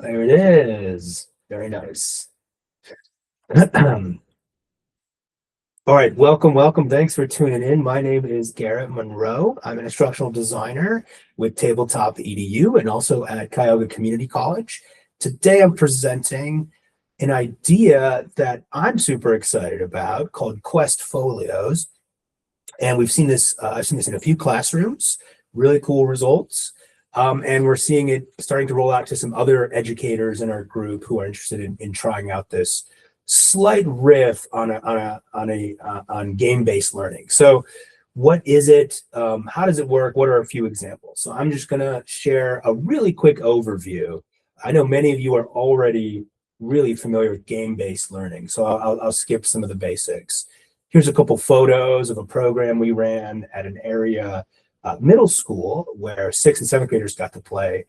There it is. Very nice. All right, welcome. Thanks for tuning in. My name is Garrett Monroe. I'm an instructional designer with Tabletop EDU and also at Cuyahoga Community College. Today I'm presenting an idea that I'm super excited about called Questfolios. And we've seen this, I've seen this in a few classrooms, really cool results. And we're seeing it starting to roll out to some other educators in our group who are interested in trying out this slight riff on game-based learning. So what is it? How does it work? What are a few examples? So I'm just going to share a really quick overview. I know many of you are already really familiar with game-based learning, so I'll skip some of the basics. Here's a couple photos of a program we ran at an area middle school where 6th and 7th graders got to play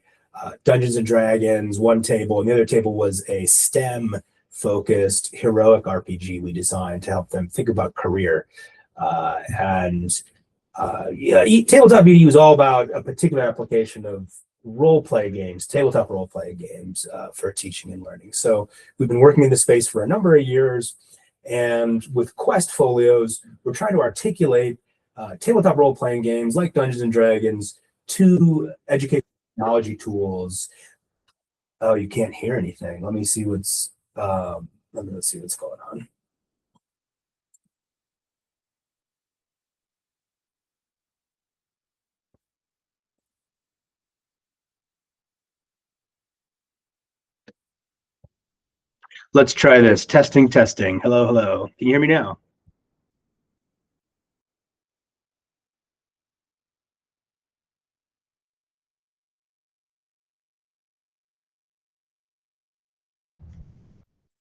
Dungeons and Dragons, one table, and the other table was a STEM focused heroic RPG we designed to help them think about career. Tabletop EDU is all about a particular application of role-play games, tabletop role-play games for teaching and learning. So we've been working in this space for a number of years, and with Questfolios, we're trying to articulate tabletop role-playing games like Dungeons and Dragons to educational technology tools. Oh, you can't hear anything. Let me see what's let's see what's going on. Let's try this. Testing. Hello. Can you hear me now?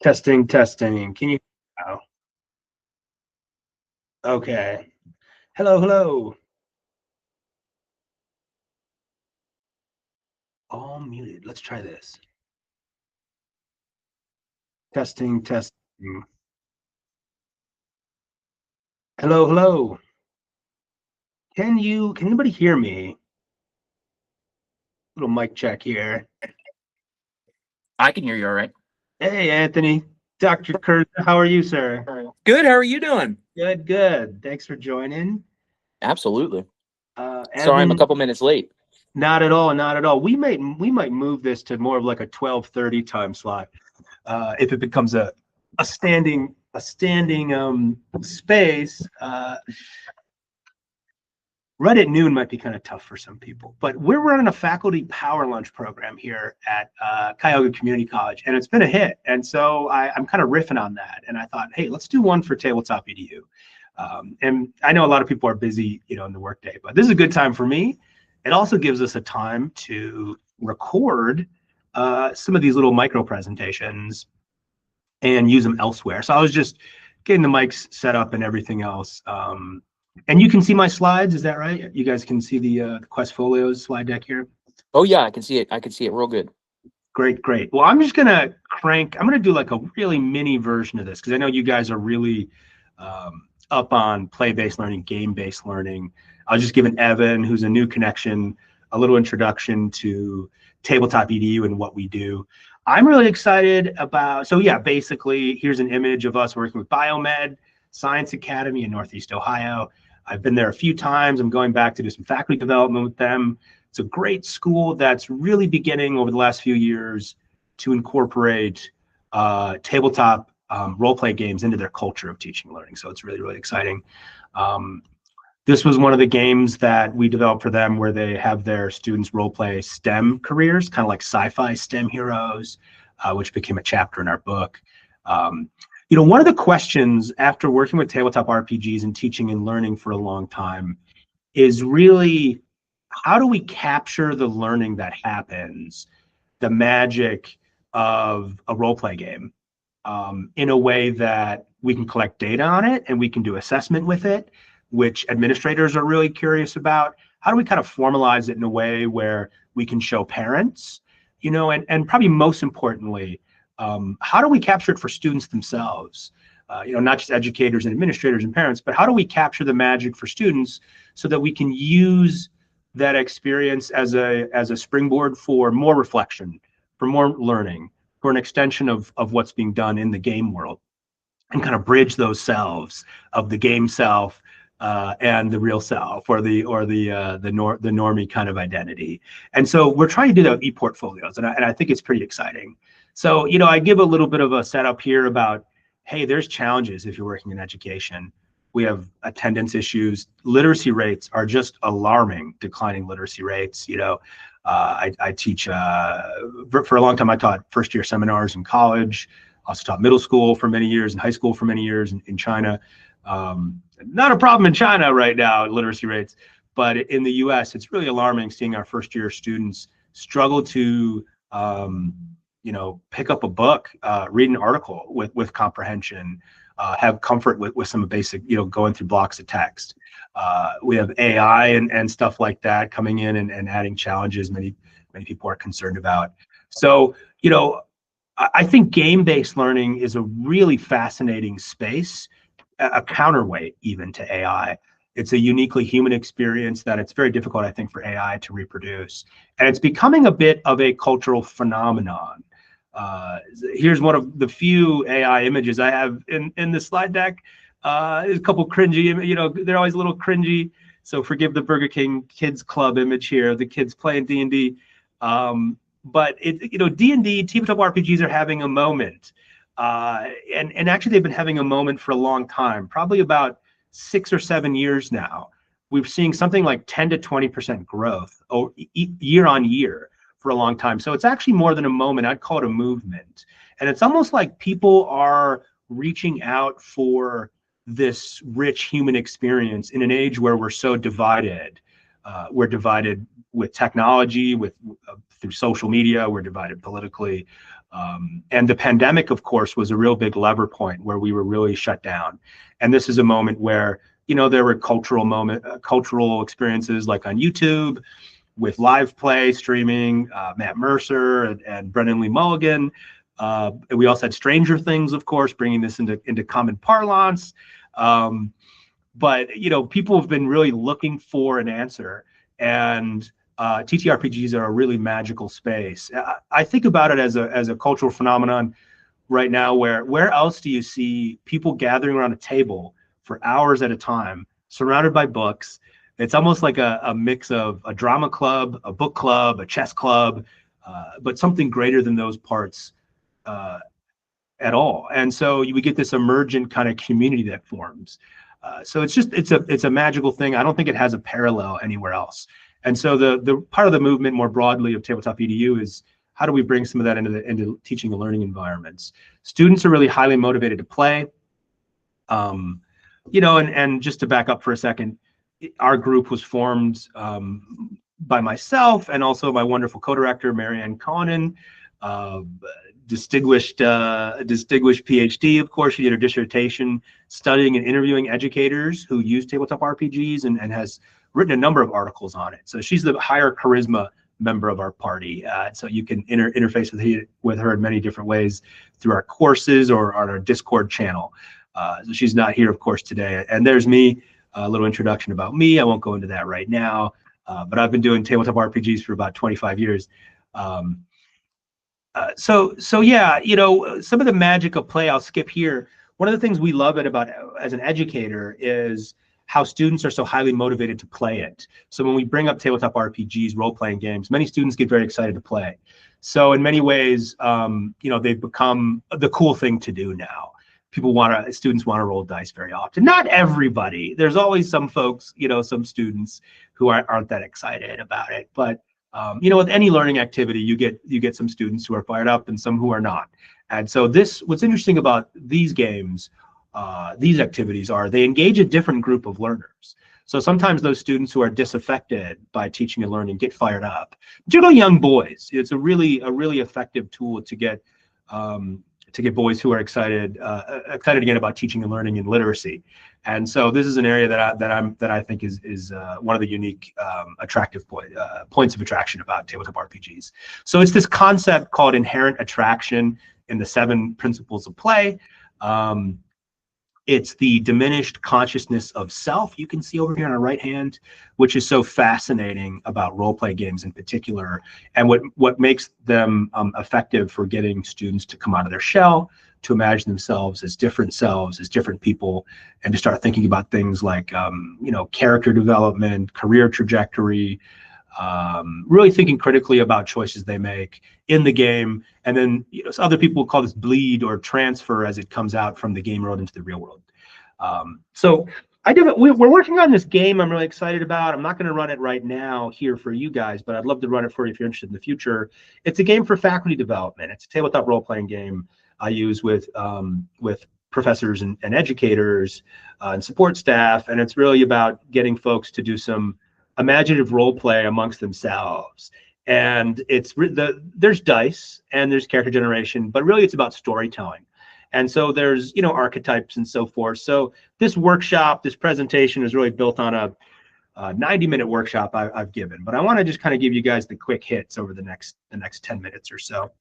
Testing. Can you? Oh, okay. Hello. All muted. Let's try this. Testing. Hello. Can anybody hear me? Little mic check here. I can hear you all right. Hey, Anthony. Dr. Kurt, how are you, sir? Good. How are you doing? Good. Thanks for joining. Absolutely. Sorry, I'm a couple minutes late. Not at all. We might move this to more of like a 12:30 time slot if it becomes a standing space. Right at noon might be kind of tough for some people, but we're running a faculty power lunch program here at Cuyahoga Community College, and it's been a hit. And so I'm kind of riffing on that, and I thought, hey, let's do one for Tabletop EDU. And I know a lot of people are busy, in the workday, but this is a good time for me. It also gives us a time to record some of these little micro presentations and use them elsewhere. So I was just getting the mics set up and everything else. And you can see my slides, is that right? You guys can see the Questfolios slide deck here? Oh yeah, I can see it. I can see it real good. Great. Well, I'm just gonna do like a really mini version of this because I know you guys are really up on play-based learning, game-based learning. I'll just give an Evan, who's a new connection, a little introduction to Tabletop EDU and what we do. I'm really excited about, so yeah, basically, here's an image of us working with Biomed Science Academy in Northeast Ohio. I've been there a few times. I'm going back to do some faculty development with them. It's a great school that's really beginning over the last few years to incorporate tabletop role-play games into their culture of teaching and learning. So it's really exciting. This was one of the games that we developed for them where they have their students role-play STEM careers, kind of like sci-fi STEM heroes, which became a chapter in our book. One of the questions after working with tabletop RPGs and teaching and learning for a long time is really, how do we capture the learning that happens, the magic of a role-play game, in a way that we can collect data on it and we can do assessment with it, which administrators are really curious about. How do we kind of formalize it in a way where we can show parents, and probably most importantly, how do we capture it for students themselves? Not just educators and administrators and parents, but how do we capture the magic for students so that we can use that experience as a springboard for more reflection, for more learning, for an extension of what's being done in the game world, and kind of bridge those selves of the game self and the real self, or the normie kind of identity. And so we're trying to do that with ePortfolios, and I think it's pretty exciting. So, you know, I give a little bit of a setup here about, hey, there's challenges if you're working in education. We have attendance issues. Literacy rates are just alarming, declining literacy rates. You know, I teach, for a long time, I taught first year seminars in college, also taught middle school for many years and high school for many years in China. Not a problem in China right now, literacy rates, but in the US, it's really alarming seeing our first year students struggle to, you know, pick up a book, read an article with comprehension, have comfort with some basic, you know, going through blocks of text. We have AI and stuff like that coming in and adding challenges many people are concerned about. So, you know, I think game-based learning is a really fascinating space, a counterweight even to AI. It's a uniquely human experience that it's very difficult, I think, for AI to reproduce. And it's becoming a bit of a cultural phenomenon. Here's one of the few AI images I have in the slide deck. There's a couple cringy, you know, they're always a little cringy. So forgive the Burger King Kids Club image here, the kids playing D&D. But it, you know, D&D, tabletop RPGs are having a moment. And actually they've been having a moment for a long time, probably about 6 or 7 years now. We're seeing something like 10 to 20% growth year on year for a long time. So it's actually more than a moment. I'd call it a movement. And it's almost like people are reaching out for this rich human experience in an age where we're so divided. We're divided with technology, through social media, we're divided politically. And the pandemic, of course, was a real big lever point where we were really shut down. And this is a moment where, you know, there were cultural experiences like on YouTube with live play streaming, Matt Mercer and Brennan Lee Mulligan. And we also had Stranger Things, of course, bringing this into common parlance. But, you know, people have been really looking for an answer. And TTRPGs are a really magical space. I think about it as a cultural phenomenon right now, where else do you see people gathering around a table for hours at a time, surrounded by books? It's almost like a mix of a drama club, a book club, a chess club, but something greater than those parts at all. And so we get this emergent kind of community that forms. So it's a magical thing. I don't think it has a parallel anywhere else. And so the part of the movement more broadly of Tabletop EDU is, how do we bring some of that into teaching and learning environments? Students are really highly motivated to play. You know, and just to back up for a second, our group was formed by myself and also my wonderful co-director, Marianne Conan, distinguished PhD, of course. She did her dissertation studying and interviewing educators who use tabletop RPGs and has written a number of articles on it. So she's the higher charisma member of our party. So you can interface with her in many different ways through our courses or on our Discord channel. So she's not here, of course, today. And there's me, a little introduction about me. I won't go into that right now, but I've been doing tabletop RPGs for about 25 years. So yeah, you know, some of the magic of play, I'll skip here. One of the things we love about as an educator is how students are so highly motivated to play it. So when we bring up tabletop RPGs, role-playing games, many students get very excited to play. So in many ways, you know, they've become the cool thing to do now. Students want to roll dice very often. Not everybody. There's always some folks, you know, some students who aren't that excited about it. But you know, with any learning activity, you get some students who are fired up and some who are not. And so what's interesting about these games, these activities are they engage a different group of learners. So sometimes those students who are disaffected by teaching and learning get fired up. Particularly young boys. It's a really effective tool to get boys who are excited again about teaching and learning and literacy. And so this is an area that I think is one of the unique attractive points of attraction about tabletop RPGs. So it's this concept called inherent attraction in the 7 principles of play. It's the diminished consciousness of self you can see over here on our right hand, which is so fascinating about role play games in particular, and what makes them effective for getting students to come out of their shell, to imagine themselves as different selves, as different people, and to start thinking about things like character development, career trajectory, really thinking critically about choices they make in the game. And then so other people call this bleed or transfer as it comes out from the game world into the real world. So we're working on this game I'm really excited about. I'm not going to run it right now here for you guys, but I'd love to run it for you if you're interested in the future. It's a game for faculty development. It's a tabletop role-playing game I use with professors and educators and support staff, and it's really about getting folks to do some imaginative role play amongst themselves. And there's dice and there's character generation, but really it's about storytelling. And so there's archetypes and so forth. So this workshop, this presentation is really built on a 90-minute workshop I've given, but I want to just kind of give you guys the quick hits over the next 10 minutes or so.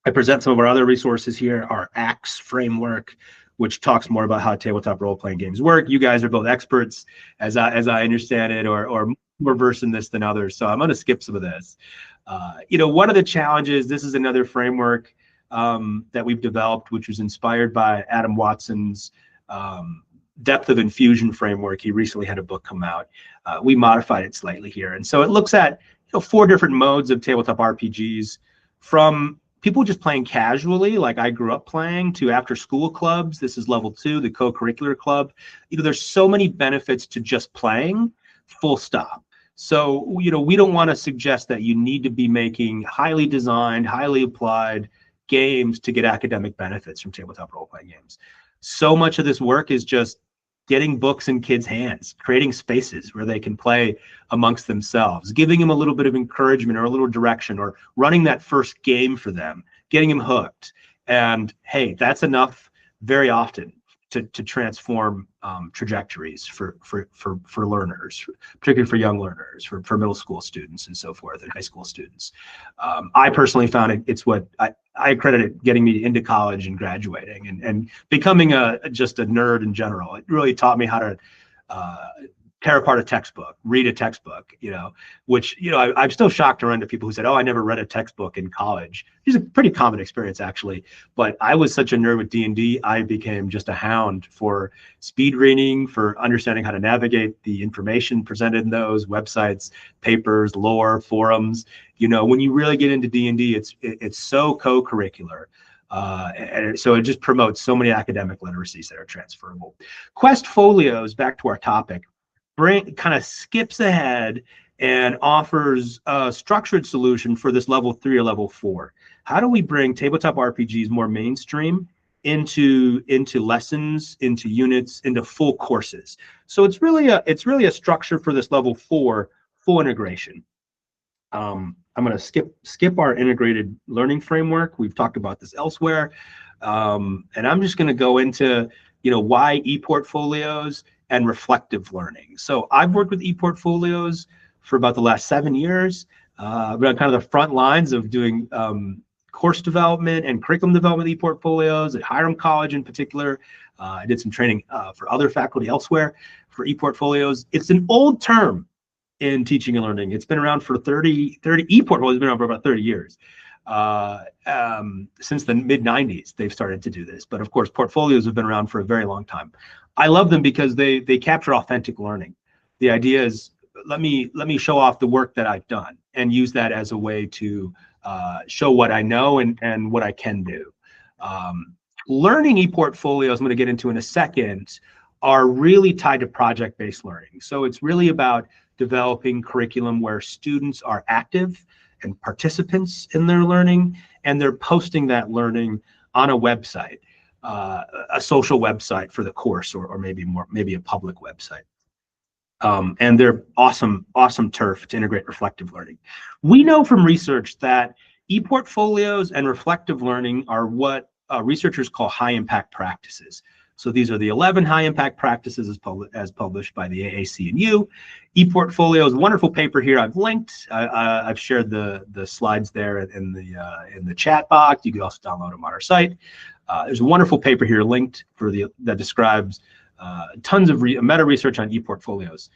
I present some of our other resources here, our ACTS framework, which talks more about how tabletop role-playing games work. You guys are both experts, as I understand it, or more versed in this than others. So I'm going to skip some of this. One of the challenges, this is another framework that we've developed, which was inspired by Adam Watson's depth of infusion framework. He recently had a book come out. We modified it slightly here. And so it looks at 4 different modes of tabletop RPGs, from people just playing casually, like I grew up playing, to after school clubs. This is level 2, the co-curricular club. There's so many benefits to just playing, full stop. So, we don't want to suggest that you need to be making highly designed, highly applied games to get academic benefits from tabletop role-playing games. So much of this work is just getting books in kids' hands, creating spaces where they can play amongst themselves, giving them a little bit of encouragement or a little direction, or running that first game for them, getting them hooked. And hey, that's enough very often to transform trajectories for learners, particularly for young learners, for middle school students and so forth, and high school students. I personally found it's what I credit it getting me into college and graduating and becoming just a nerd in general. It really taught me how to tear apart a textbook, read a textbook, which, I'm still shocked to run into people who said, oh, I never read a textbook in college. It's a pretty common experience, actually. But I was such a nerd with D&D, I became just a hound for speed reading, for understanding how to navigate the information presented in those websites, papers, lore, forums. When you really get into D&D, it's so co-curricular. And so it just promotes so many academic literacies that are transferable. Questfolios, back to our topic, kind of skips ahead and offers a structured solution for this level 3 or level 4. How do we bring tabletop RPGs more mainstream into lessons, into units, into full courses? So it's really a structure for this level 4 full integration. I'm going to skip our integrated learning framework. We've talked about this elsewhere, and I'm just going to go into why ePortfolios and reflective learning. So I've worked with ePortfolios for about the last 7 years. I've been on kind of the front lines of doing course development and curriculum development with ePortfolios at Hiram College in particular. I did some training for other faculty elsewhere for ePortfolios. It's an old term in teaching and learning. It's been around for 30 ePortfolios has been around for about 30 years. Since the mid-90s, they've started to do this. But of course, portfolios have been around for a very long time. I love them because they capture authentic learning. The idea is, let me show off the work that I've done and use that as a way to show what I know and what I can do. Learning ePortfolios, I'm going to get into in a second, are really tied to project-based learning. So it's really about developing curriculum where students are active and participants in their learning, and they're posting that learning on a website, a social website for the course, or maybe a public website. And they're awesome turf to integrate reflective learning. We know from research that ePortfolios and reflective learning are what researchers call high impact practices. So these are the 11 high impact practices as published by the AAC and U. ePortfolios, wonderful paper here I've linked. I've shared the slides there in the chat box. You can also download them on our site. There's a wonderful paper here linked that describes tons of meta research on ePortfolios.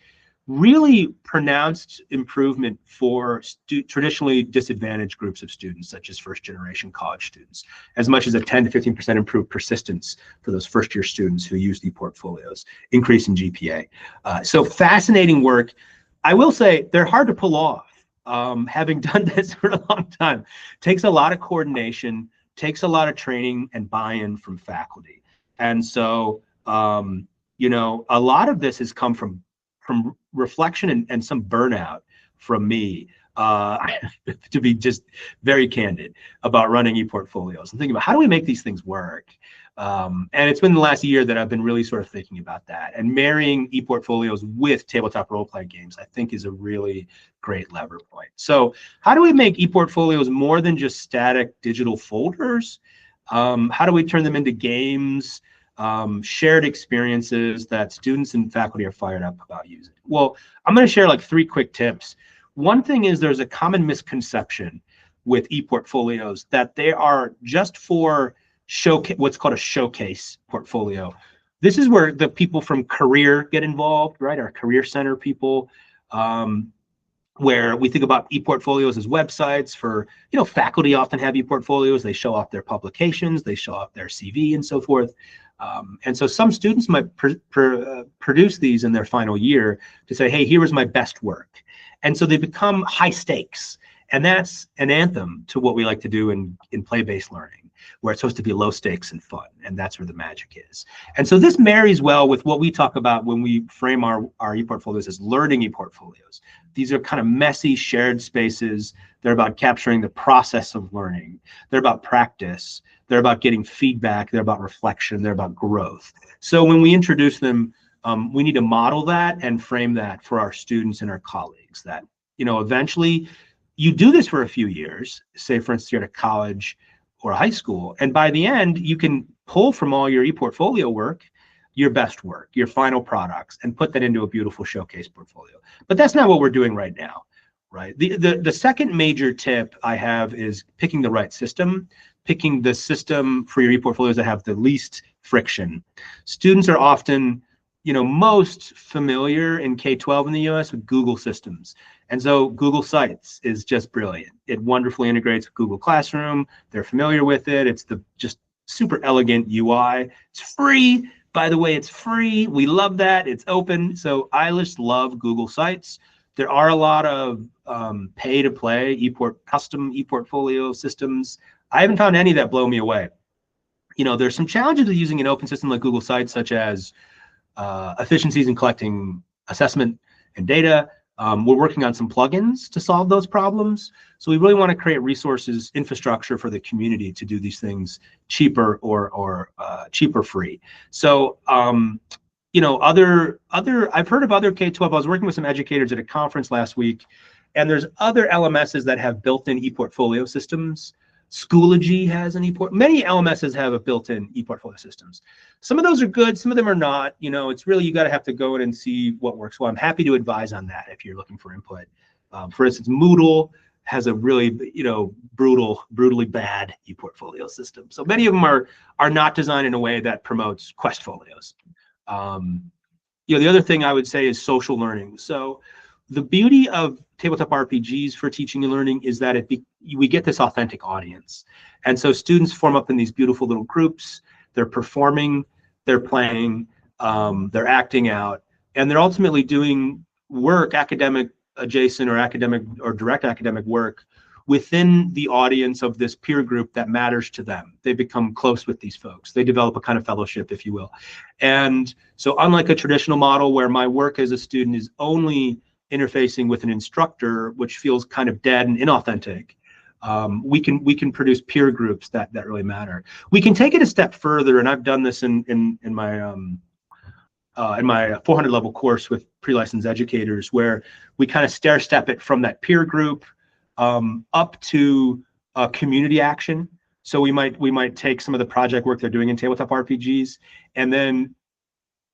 Really pronounced improvement for traditionally disadvantaged groups of students, such as first-generation college students, as much as a 10 to 15% improved persistence for those first-year students who use ePortfolios, increase in GPA. So fascinating work. I will say they're hard to pull off. Having done this for a long time, takes a lot of coordination, takes a lot of training and buy-in from faculty. And so, you know, a lot of this has come from reflection and some burnout from me, to be just very candid about running ePortfolios and thinking about how do we make these things work. And it's been the last year that I've been really sort of thinking about that, and marrying ePortfolios with tabletop role-play games, I think, is a really great lever point. So how do we make ePortfolios more than just static digital folders? How do we turn them into games? Shared experiences that students and faculty are fired up about using? Well, I'm going to share like 3 quick tips. One thing is there's a common misconception with ePortfolios that they are just for what's called a showcase portfolio. This is where the people from career get involved, right? Our career center people, where we think about ePortfolios as websites for, you know, faculty often have ePortfolios. They show off their publications, they show off their CV and so forth. And so some students might produce these in their final year to say, hey, here was my best work. And so they become high stakes. And that's an anthem to what we like to do in play-based learning, where it's supposed to be low stakes and fun. And that's where the magic is. And so this marries well with what we talk about when we frame our ePortfolios as learning ePortfolios. These are kind of messy shared spaces. They're about capturing the process of learning. They're about practice. They're about getting feedback. They're about reflection. They're about growth. So when we introduce them, we need to model that and frame that for our students and our colleagues, that, you know, eventually you do this for a few years, say, for instance, you're at a college or a high school, and by the end, you can pull from all your ePortfolio work your best work, your final products, and put that into a beautiful showcase portfolio. But that's not what we're doing right now, right? The second major tip I have is picking the right system, picking the system for your ePortfolios that have the least friction. Students are often, you know, most familiar in K-12 in the US with Google systems. And so Google Sites is just brilliant. It wonderfully integrates with Google Classroom. They're familiar with it. It's the just super elegant UI. It's free. By the way, it's free. We love that. It's open. So I just love Google Sites. There are a lot of pay-to-play custom ePortfolio systems. I haven't found any that blow me away. You know, there's some challenges with using an open system like Google Sites, such as efficiencies in collecting assessment and data. We're working on some plugins to solve those problems. So we really want to create resources, infrastructure for the community to do these things cheaper or cheaper free. So, you know, I've heard of other K-12. I was working with some educators at a conference last week, and there's other LMSs that have built-in ePortfolio systems. Schoology has an many LMSs have a built-in ePortfolio systems. Some of those are good, some of them are not. You know, it's really, you got to have to go in and see what works well. I'm happy to advise on that if you're looking for input. For instance, Moodle has a really, you know, brutally bad ePortfolio system. So many of them are not designed in a way that promotes Questfolios. You know, the other thing I would say is social learning. So the beauty of tabletop RPGs for teaching and learning is that we get this authentic audience. And so students form up in these beautiful little groups. They're performing, they're playing, they're acting out, and they're ultimately doing work, academic adjacent or academic or direct academic work within the audience of this peer group that matters to them. They become close with these folks. They develop a kind of fellowship, if you will. And so unlike a traditional model where my work as a student is only interfacing with an instructor, which feels kind of dead and inauthentic, we can produce peer groups that really matter. We can take it a step further, and I've done this in my 400 level course with pre-licensed educators, where we kind of stair step it from that peer group up to community action. So we might take some of the project work they're doing in tabletop RPGs and then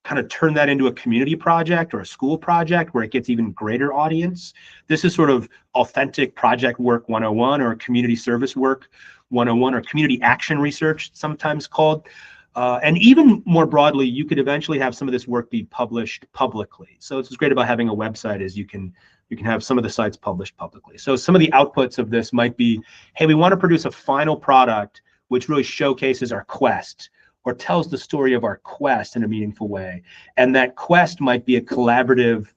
kind of turn that into a community project or a school project where it gets even greater audience. This is sort of authentic project work 101 or community service work 101 or community action research, sometimes called. And even more broadly, you could eventually have some of this work be published publicly. So it's what's great about having a website is you can have some of the sites published publicly. So some of the outputs of this might be, hey, we want to produce a final product which really showcases our quest or tells the story of our quest in a meaningful way. And that quest might be a collaborative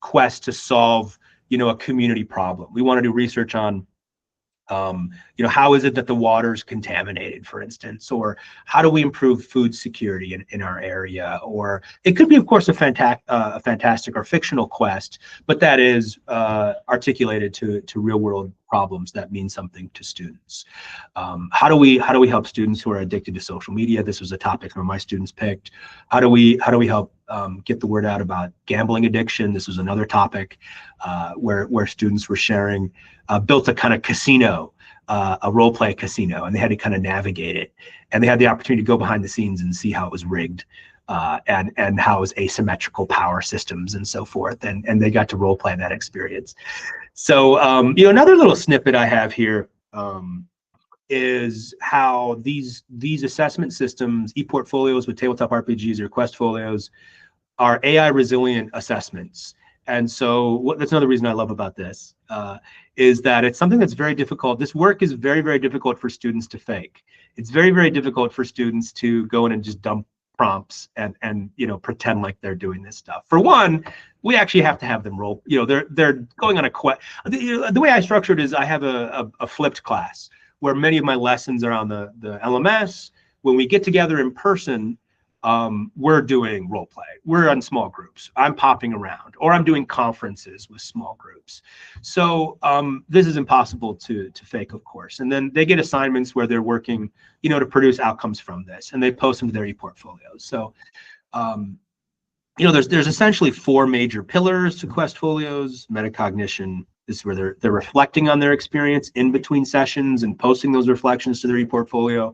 quest to solve, a community problem. We want to do research on, how is it that the water's contaminated, for instance, or how do we improve food security in our area? Or it could be, of course, a fantastic or fictional quest, but that is articulated to real world problems that mean something to students. How do we help students who are addicted to social media? This was a topic where my students picked. How do we help get the word out about gambling addiction? This was another topic where students were sharing. Built a kind of casino, a role play casino, and they had to kind of navigate it. And they had the opportunity to go behind the scenes and see how it was rigged and how it was asymmetrical power systems and so forth. And they got to role play that experience. So, another little snippet I have here is how these assessment systems, ePortfolios with tabletop RPGs or Questfolios, are AI resilient assessments. And so that's another reason I love about this, is that it's something that's very difficult. This work is very, very difficult for students to fake. It's very, very difficult for students to go in and just dump prompts and pretend like they're doing this stuff. For one, we actually have to have them roll. They're going on a quest. The way I structured it is I have a flipped class where many of my lessons are on the LMS. When we get together in person, we're doing role play. We're on small groups. I'm popping around, or I'm doing conferences with small groups. So this is impossible to fake, of course. And then they get assignments where they're working, to produce outcomes from this, and they post them to their ePortfolios. So, there's essentially 4 major pillars to Questfolios: metacognition. This is where they're reflecting on their experience in between sessions and posting those reflections to their ePortfolio.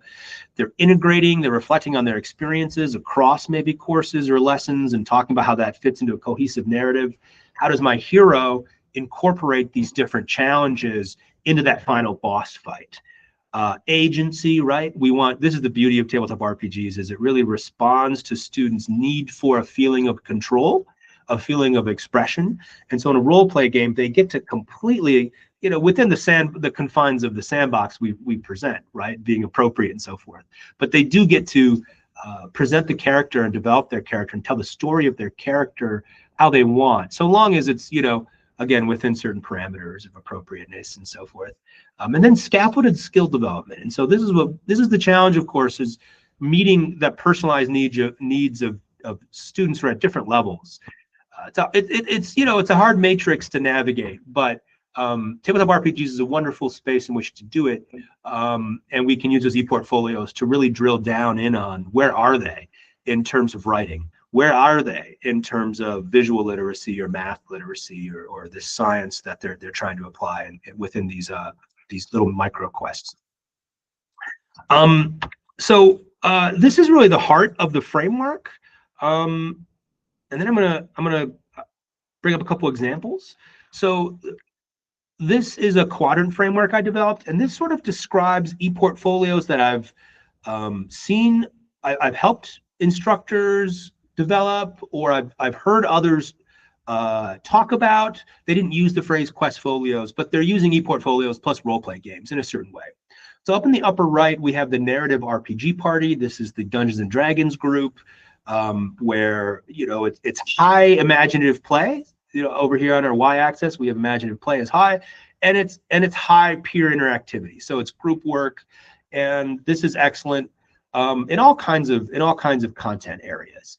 They're integrating, they're reflecting on their experiences across maybe courses or lessons and talking about how that fits into a cohesive narrative. How does my hero incorporate these different challenges into that final boss fight? Agency, right? This is the beauty of tabletop RPGs, is it really responds to students' need for a feeling of control, a feeling of expression. And so in a role play game, they get to completely, within the confines of the sandbox we present, right, being appropriate and so forth. But they do get to present the character and develop their character and tell the story of their character how they want, so long as it's, again, within certain parameters of appropriateness and so forth. And then scaffolded skill development. And so this is the challenge, of course, is meeting that personalized needs of students who are at different levels. It's a hard matrix to navigate, but tabletop RPGs is a wonderful space in which to do it, and we can use those ePortfolios to really drill down in on where are they in terms of writing, where are they in terms of visual literacy or math literacy or this science that they're trying to apply within these little micro quests. So this is really the heart of the framework. And then I'm gonna bring up a couple examples. So this is a quadrant framework I developed, and this sort of describes ePortfolios that I've seen. I've helped instructors develop, or I've heard others talk about. They didn't use the phrase Questfolios, but they're using ePortfolios plus role play games in a certain way. So up in the upper right, we have the narrative RPG party. This is the Dungeons and Dragons group. Where it's high imaginative play. Over here on our y-axis, we have imaginative play is high, and it's high peer interactivity. So it's group work, and this is excellent in all kinds of content areas.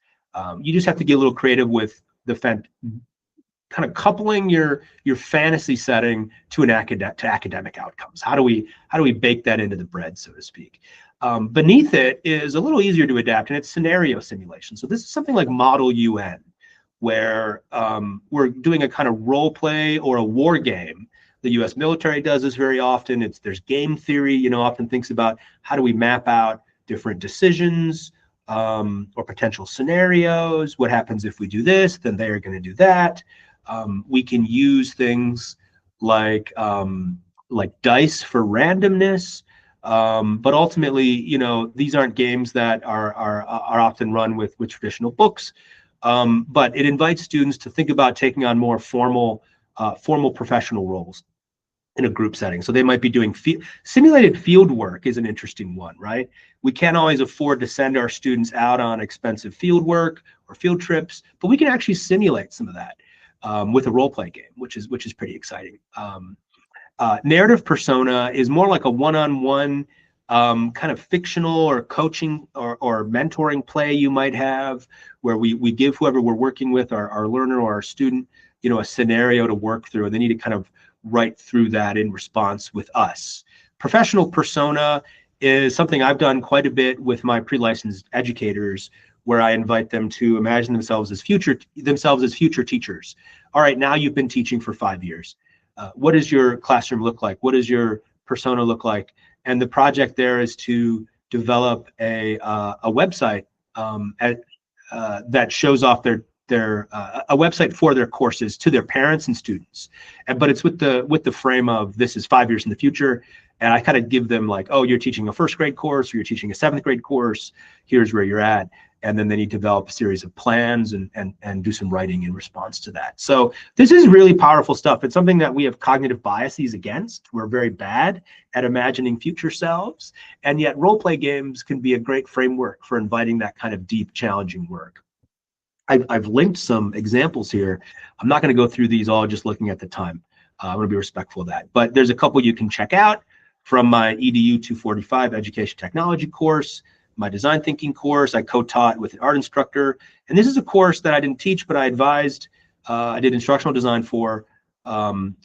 You just have to get a little creative with the kind of coupling your fantasy setting to academic outcomes. How do we bake that into the bread, so to speak? Beneath it is a little easier to adapt, and it's scenario simulation. So this is something like Model UN, where we're doing a kind of role play or a war game, The U.S. military does this very often. There's game theory, often thinks about how do we map out different decisions or potential scenarios. What happens if we do this? Then they are going to do that. We can use things like dice for randomness. But ultimately, these aren't games that are often run with traditional books. But it invites students to think about taking on more formal professional roles in a group setting. So they might be doing simulated field work is an interesting one, right? We can't always afford to send our students out on expensive field work or field trips, but we can actually simulate some of that with a role play game, which is pretty exciting. Narrative persona is more like a one-on-one kind of fictional or coaching or mentoring play you might have, where we give whoever we're working with, our learner or our student, a scenario to work through, and they need to kind of write through that in response with us. Professional persona is something I've done quite a bit with my pre-licensed educators, where I invite them to imagine themselves as future teachers. All right, now you've been teaching for 5 years. What does your classroom look like? What does your persona look like? And the project there is to develop a website that shows off a website for their courses to their parents and students. But it's with the frame of this is 5 years in the future. And I kind of give them like, oh, you're teaching a first grade course or you're teaching a 7th grade course. Here's where you're at. And then they need to develop a series of plans and do some writing in response to that. So this is really powerful stuff. It's something that we have cognitive biases against. We're very bad at imagining future selves. And yet role play games can be a great framework for inviting that kind of deep, challenging work. I've linked some examples here. I'm not going to go through these all just looking at the time. I'm going to be respectful of that. But there's a couple you can check out from my EDU 245 Education Technology course, my design thinking course. I co-taught with an art instructor. And this is a course that I didn't teach, but I advised. I did instructional design for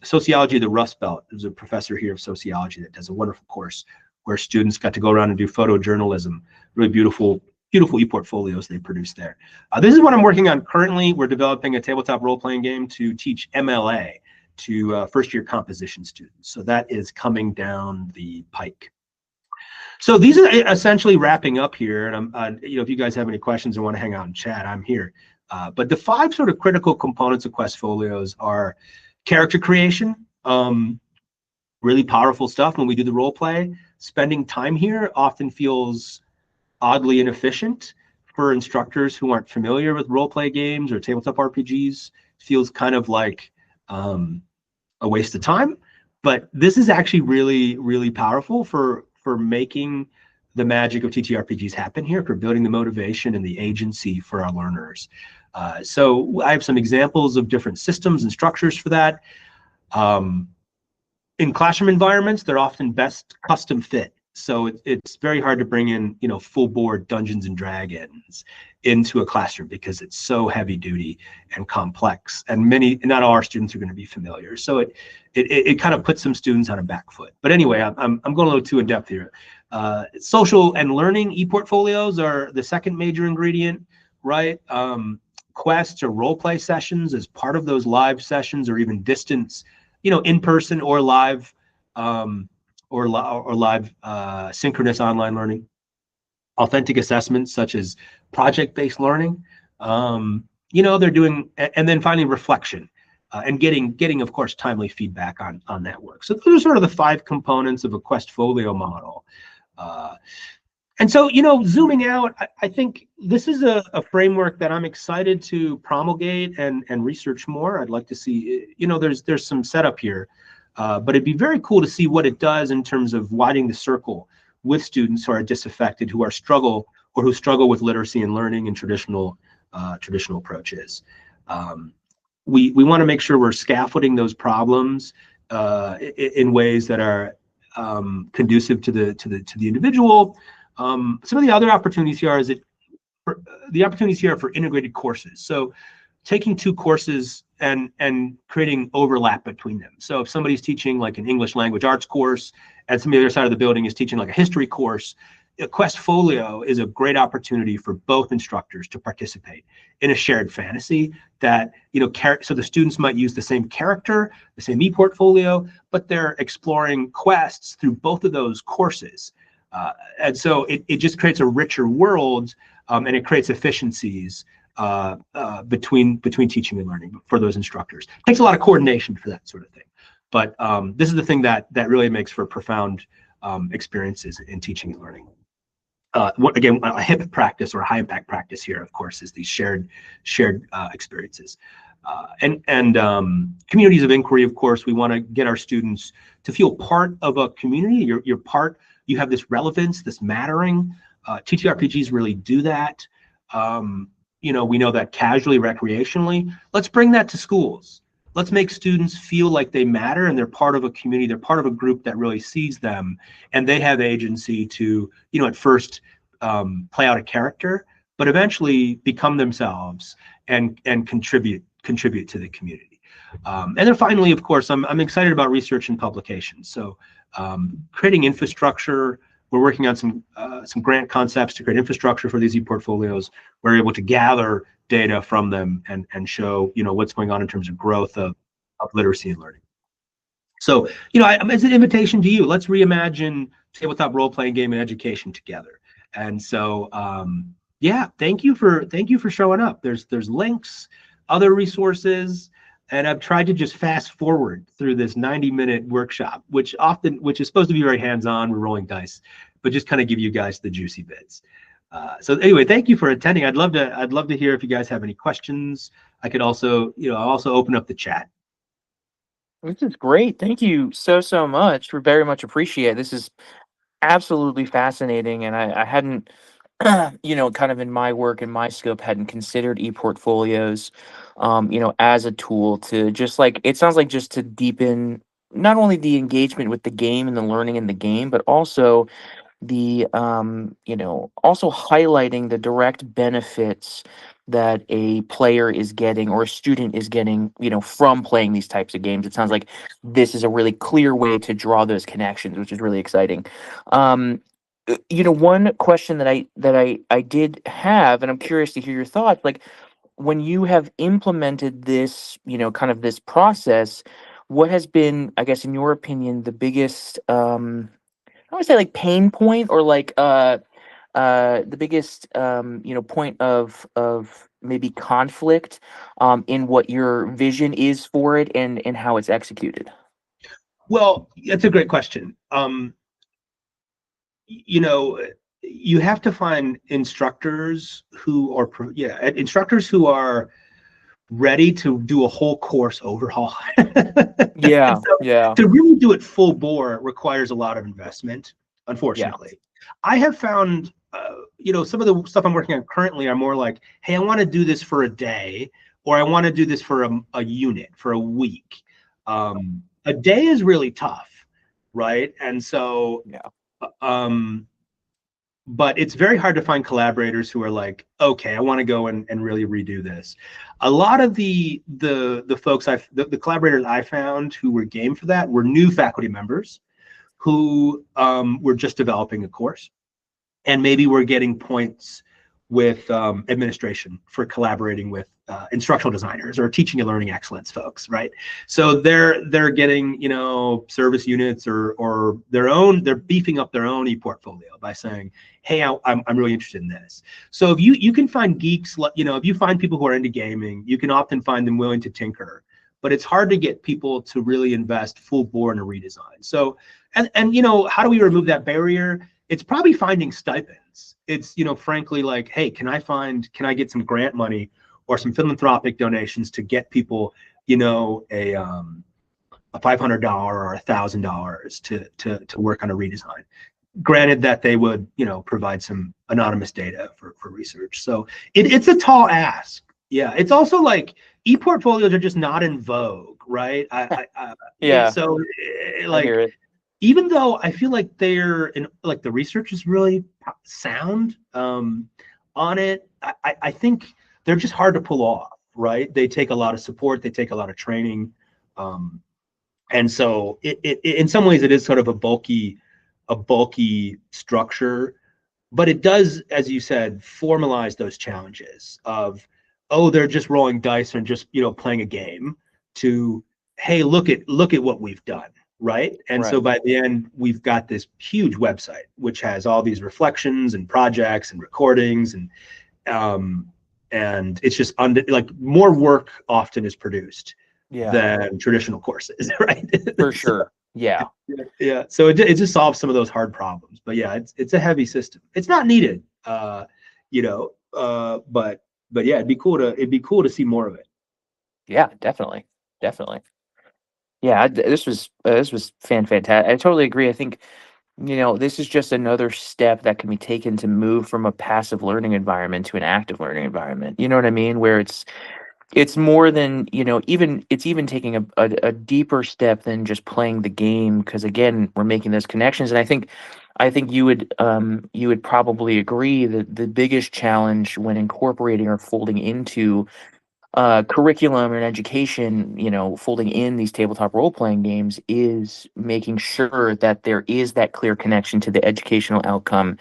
Sociology of the Rust Belt. There's a professor here of sociology that does a wonderful course where students got to go around and do photojournalism. Really beautiful ePortfolios they produced there. This is what I'm working on currently. We're developing a tabletop role-playing game to teach MLA to first-year composition students. So that is coming down the pike. So these are essentially wrapping up here. And if you guys have any questions or want to hang out and chat, I'm here. But the 5 sort of critical components of Questfolios are character creation, really powerful stuff when we do the role play. Spending time here often feels oddly inefficient for instructors who aren't familiar with role play games or tabletop RPGs. Feels kind of like a waste of time. But this is actually really, really powerful for making the magic of TTRPGs happen here, for building the motivation and the agency for our learners. So I have some examples of different systems and structures for that. In classroom environments, they're often best custom fit. So it's very hard to bring in, full board Dungeons and Dragons into a classroom because it's so heavy duty and complex, and not all our students are going to be familiar. So it kind of puts some students on a back foot. But anyway, I'm going a little too in depth here. Social and learning ePortfolios are the second major ingredient, right? Quests or role play sessions as part of those live sessions, or even distance, in person or live. Or live synchronous online learning, authentic assessments such as project-based learning, they're doing, and then finally reflection and getting of course timely feedback on that work. So those are sort of the 5 components of a Questfolio model. And so, zooming out, I think this is a framework that I'm excited to promulgate and research more. I'd like to see, there's some setup here. But it'd be very cool to see what it does in terms of widening the circle with students who are disaffected, who struggle with literacy and learning and traditional approaches. We want to make sure we're scaffolding those problems in ways that are conducive to the individual. Some of the other opportunities here are for integrated courses. So taking 2 courses and creating overlap between them. So if somebody's teaching like an English language arts course and somebody on the other side of the building is teaching like a history course, a Questfolio is a great opportunity for both instructors to participate in a shared fantasy that, so the students might use the same character, the same ePortfolio, but they're exploring quests through both of those courses. And so it just creates a richer world, and it creates efficiencies between teaching and learning for those instructors. It takes a lot of coordination for that sort of thing. But this is the thing that really makes for profound experiences in teaching and learning. Again, a HIP practice or a high impact practice here, of course, is these shared experiences. And communities of inquiry, of course, we want to get our students to feel part of a community. You're part, you have this relevance, this mattering. TTRPGs really do that. We know that casually, recreationally. Let's bring that to schools. Let's make students feel like they matter and they're part of a community, they're part of a group that really sees them, and they have agency to, at first play out a character, but eventually become themselves and contribute to the community. And then finally, of course, I'm excited about research and publications. So creating infrastructure, we're working on some grant concepts to create infrastructure for these ePortfolios. We're able to gather data from them and show, what's going on in terms of growth of literacy and learning. So, it's an invitation to you. Let's reimagine tabletop role-playing game and education together. And so, yeah, thank you for showing up. There's links, other resources, and I've tried to just fast forward through this 90-minute workshop, which is supposed to be very hands-on. We're rolling dice, but just kind of give you guys the juicy bits. So anyway, thank you for attending. I'd love to hear if you guys have any questions. I could also, I'll also open up the chat. This is great. Thank you so much. We very much appreciate it. This is absolutely fascinating, and I hadn't, kind of in my work and my scope, hadn't considered ePortfolios, as a tool to just it sounds like just to deepen not only the engagement with the game and the learning in the game, but also the also highlighting the direct benefits that a player is getting or a student is getting from playing these types of games. It sounds like this is a really clear way to draw those connections, which is really exciting. One question that I did have, and I'm curious to hear your thoughts, when you have implemented this kind of this process, what has been, I guess, in your opinion, the biggest I would say pain point or the biggest point of maybe conflict in what your vision is for it and how it's executed? Well, that's a great question. You have to find instructors who are ready to do a whole course overhaul. Yeah, so yeah. To really do it full bore requires a lot of investment, unfortunately. Yeah. I have found, some of the stuff I'm working on currently are more like, hey, I want to do this for a day, or I want to do this for a unit, for a week. A day is really tough, right? And so, yeah. But it's very hard to find collaborators who are like, okay, I want to go and really redo this. A lot of the folks the collaborators I found who were game for that were new faculty members who were just developing a course, and maybe were getting points with administration for collaborating with instructional designers or teaching and learning excellence folks, right? So they're getting service units or they're beefing up their own ePortfolio by saying, hey, I'm really interested in this. So if you can find geeks, if you find people who are into gaming, you can often find them willing to tinker, but it's hard to get people to really invest full bore in a redesign. So and how do we remove that barrier? It's probably finding stipends. It's, frankly, like, hey, can I get some grant money or some philanthropic donations to get people, a $500 or $1,000 to work on a redesign. Granted that they would, provide some anonymous data for research. So it's a tall ask. Yeah. It's also like ePortfolios are just not in vogue, right? Yeah. So I hear it. Even though I feel like the research is really sound on it, I think they're just hard to pull off, right? They take a lot of support, they take a lot of training, and so it in some ways it is sort of a bulky structure but it does, as you said, formalize those challenges of, oh, they're just rolling dice and just, playing a game, to, hey, look at what we've done, right? And so Right. by the end, we've got this huge website which has all these reflections and projects and recordings, um, and it's just like more work often is produced Yeah, than traditional courses, right? for So, sure. Yeah. yeah, so it just solves some of those hard problems. But yeah, it's a heavy system. It's not needed, but yeah, it'd be cool to see more of it. Yeah, definitely. Definitely. Yeah, this was fantastic. I totally agree. I think, this is just another step that can be taken to move from a passive learning environment to an active learning environment. You know what I mean? Where it's more than, even taking a deeper step than just playing the game, because again, we're making those connections. And I think you would probably agree that the biggest challenge when incorporating or folding into curriculum and education, folding in these tabletop role playing games, is making sure that there is that clear connection to the educational outcome,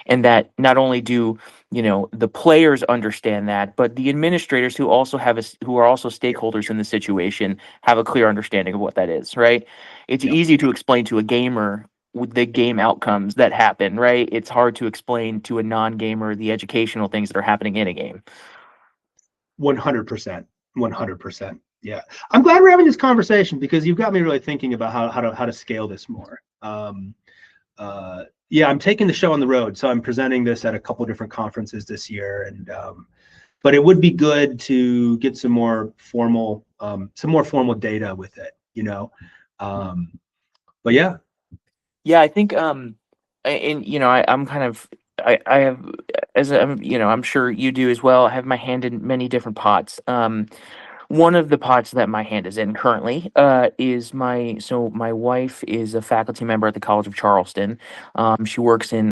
and that not only do the players understand that, but the administrators who also who are also stakeholders in the situation have a clear understanding of what that is. Right? It's Yep. easy to explain to a gamer with the game outcomes that happen. Right? It's hard to explain to a non-gamer the educational things that are happening in a game. 100%. 100%. Yeah. I'm glad we're having this conversation, because you've got me really thinking about how to scale this more. Yeah, I'm taking the show on the road, so I'm presenting this at a couple different conferences this year, and but it would be good to get some more formal data with it. But yeah. Yeah, I think and I'm kind of I have, as I'm I'm sure you do as well. I have my hand in many different pots. One of the pots that my hand is in currently is my wife is a faculty member at the College of Charleston. She works in